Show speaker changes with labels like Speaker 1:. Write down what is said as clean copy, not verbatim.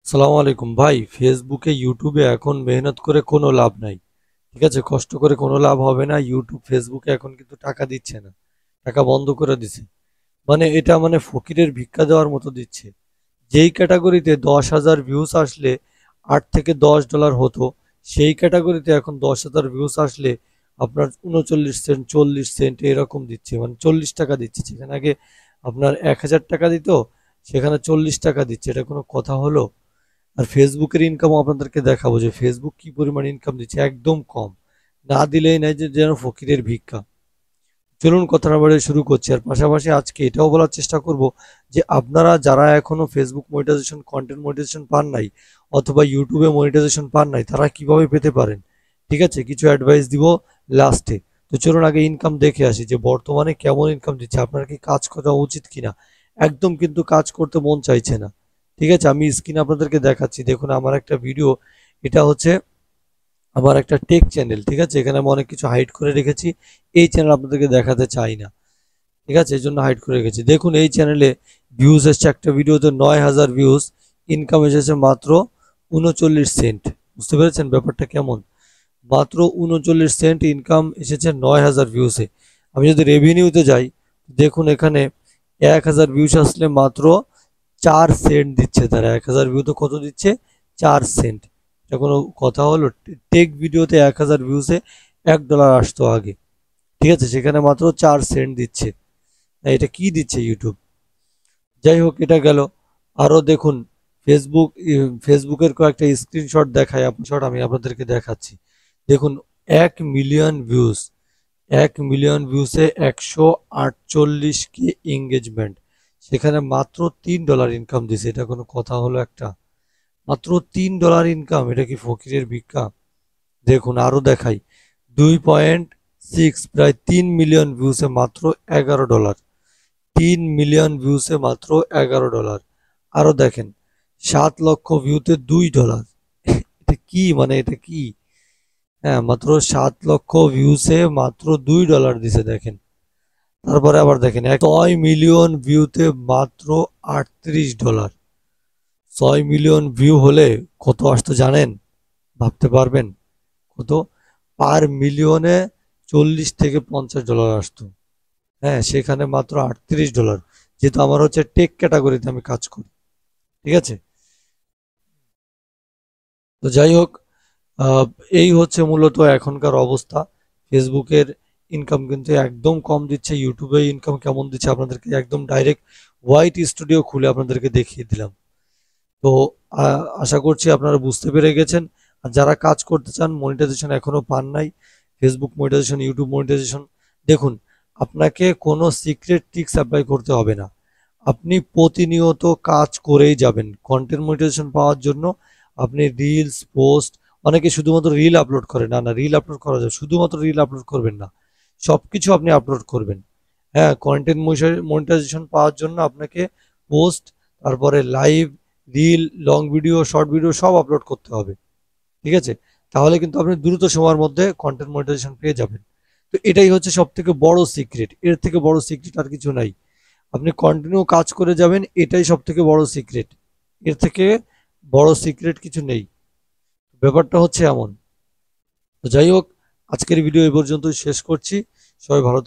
Speaker 1: সালাম আলাইকুম ভাই। ফেসবুকে ইউটিউবে এখন মেহনত করে কোনো লাভ নাই। ঠিক আছে, কষ্ট করে কোনো লাভ হবে না। ইউটিউব ফেসবুকে এখন কিন্তু টাকা দিচ্ছে না, টাকা বন্ধ করে দিছে। মানে এটা মানে ফকিরের ভিক্ষা দেওয়ার মতো দিচ্ছে। যেই ক্যাটাগরিতে 10,000 ভিউস আসলে $8 থেকে $10 হতো, সেই ক্যাটাগরিতে এখন 10,000 ভিউস আসলে আপনার 39 সেন্ট 40 সেন্ট এরকম দিচ্ছে, মানে 40 টাকা দিচ্ছে। সেখানে আগে আপনার 1,000 টাকা দিত, সেখানে 40 টাকা দিচ্ছে। এটা কোনো কথা হলো? আর ফেসবুকের ইনকাম আপনাদেরকে দেখাবো যে ফেসবুক কি পরিমাণ ইনকাম দিচ্ছে, একদম কম। না দিলেই নাই, যে যেন ফকিরের ভিক্ষা। চলুন কথা না বাড়িয়ে শুরু করছি। আর পাশাপাশি আজকে এটাও বলার চেষ্টা করব যে আপনারা যারা এখনো ফেসবুক মনিটাইজেশন, কন্টেন্ট মনিটাইজেশন পান নাই, অথবা ইউটিউবে মনিটাইজেশন পান নাই, তারা কিভাবে পেতে পারেন। ঠিক আছে, কিছু অ্যাডভাইস দিব লাস্টে। তো চলুন আগে ইনকাম দেখে আসি যে বর্তমানে কেমন ইনকাম দিচ্ছে, আপনার কি কাজ করা উচিত কিনা। একদম কিন্তু কাজ করতে মন চাইছে না। ঠিক আছে, আমি স্ক্রিনে আপনাদেরকে দেখাচ্ছি। দেখুন আমার একটা ভিডিও, এটা হচ্ছে আমার একটা টেক চ্যানেল। ঠিক আছে, এখানে আমি অনেক কিছু হাইড করে রেখেছি। এই চ্যানেল আপনাদেরকে দেখাতে চাই না। ঠিক আছে, এই জন্য হাইড করে রেখেছি। দেখুন এই চ্যানেলে ভিউজ এসছে একটা ভিডিওতে 9,000 ভিউজ, ইনকাম এসেছে মাত্র 39 সেন্ট। বুঝতে পেরেছেন ব্যাপারটা কেমন? মাত্র 39 সেন্ট ইনকাম এসেছে 9,000 ভিউসে। আমি যদি রেভিনিউতে যাই, দেখুন এখানে 1,000 ভিউস আসলে মাত্র 4 সেন্ট দিচ্ছে তারা। 1,000 ভিউতে কত দিচ্ছে? 4 সেন্ট। এটা কোনো কথা হলো? টেক ভিডিওতে 1,000 ভিউসে $1 আসতো আগে। ঠিক আছে, সেখানে মাত্র 4 সেন্ট দিচ্ছে। এটা কি দিচ্ছে ইউটিউব? যাই হোক, এটা গেল। আরো দেখুন ফেসবুকের কয়েকটা স্ক্রিনশট দেখায়, শট আমি আপনাদেরকে দেখাচ্ছি। দেখুন 1 মিলিয়ন ভিউজ, 1 মিলিয়ন ভিউসে 148K এঙ্গেজমেন্ট, সেখানে মাত্র $3 ইনকাম দিছে। এটা কোনো কথা হলো একটা? মাত্র $3 ইনকাম, এটা কি ফকিরের ভিক্ষা? দেখুন আরো দেখাই। 2.6 প্রায় 3 মিলিয়ন ভিউসে মাত্র $11। 3 মিলিয়ন ভিউসে মাত্র $11। আরো দেখেন 7 লক্ষ ভিউতে $2। এটা কি, মানে এটা কি? হ্যাঁ, মাত্র 7 লক্ষ ভিউসে মাত্র $2 দিছে, দেখেন। তারপরে আবার দেখেন 6 মিলিয়ন ভিউতে মাত্র $38। 6 মিলিয়ন ভিউ হলে কত আসতো জানেন? ভাবতে পারবেন কত? পার মিলিয়নে $40 থেকে $50 আসতো। হ্যাঁ, সেখানে মাত্র $38। যেহেতু আমার হচ্ছে টেক ক্যাটাগরিতে আমি কাজ করি। ঠিক আছে, তো যাই হোক, আহ, এই হচ্ছে মূলত এখনকার অবস্থা। ফেসবুকের ইনকাম কিন্তু একদম কম দিচ্ছে। ইউটিউবে ইনকাম কেমন দিচ্ছে আপনাদেরকে একদম ডাইরেক্ট হোয়াইট স্টুডিও খুলে আপনাদেরকে দেখিয়ে দিলাম। তো আশা করছি আপনারা বুঝতে পেরে গেছেন। আর যারা কাজ করতে চান, মনিটাইজেশন এখনো পান নাই, ফেসবুক মনিটাইজেশন, ইউটিউব মনিটাইজেশন, দেখুন আপনাকে কোনো সিক্রেট ট্রিক্স অ্যাপ্লাই করতে হবে না। আপনি প্রতিনিয়ত কাজ করেই যাবেন কন্টেন্ট মনিটাইজেশন পাওয়ার জন্য। আপনি রিলস পোস্ট, অনেকে শুধুমাত্র রিল আপলোড করে, না না, রিল আপলোড করা যায়, শুধুমাত্র রিল আপলোড করবেন না, সবকিছু আপনি আপলোড করবেন। হ্যাঁ, কন্টেন্ট মনিটাইজেশন পাওয়ার জন্য আপনাকে পোস্ট, তারপরে live, reel, long video, short video সব আপলোড করতে হবে। ঠিক আছে, তাহলে কিন্তু আপনি দ্রুত সময়ের মধ্যে কন্টেন্ট মনিটাইজেশন পেয়ে যাবেন। তো এটাই হচ্ছে সব থেকে বড় সিক্রেট, এর থেকে বড় সিক্রেট আর কিছু নাই। আপনি কন্টিনিউ কাজ করে যাবেন, এটাই সব থেকে বড় সিক্রেট। এর থেকে বড় সিক্রেট কিছু নেই। ব্যাপারটা হচ্ছে এমন। তো যাই হোক, আজকের ভিডিও এই পর্যন্তই শেষ করছি। সবাই ভালো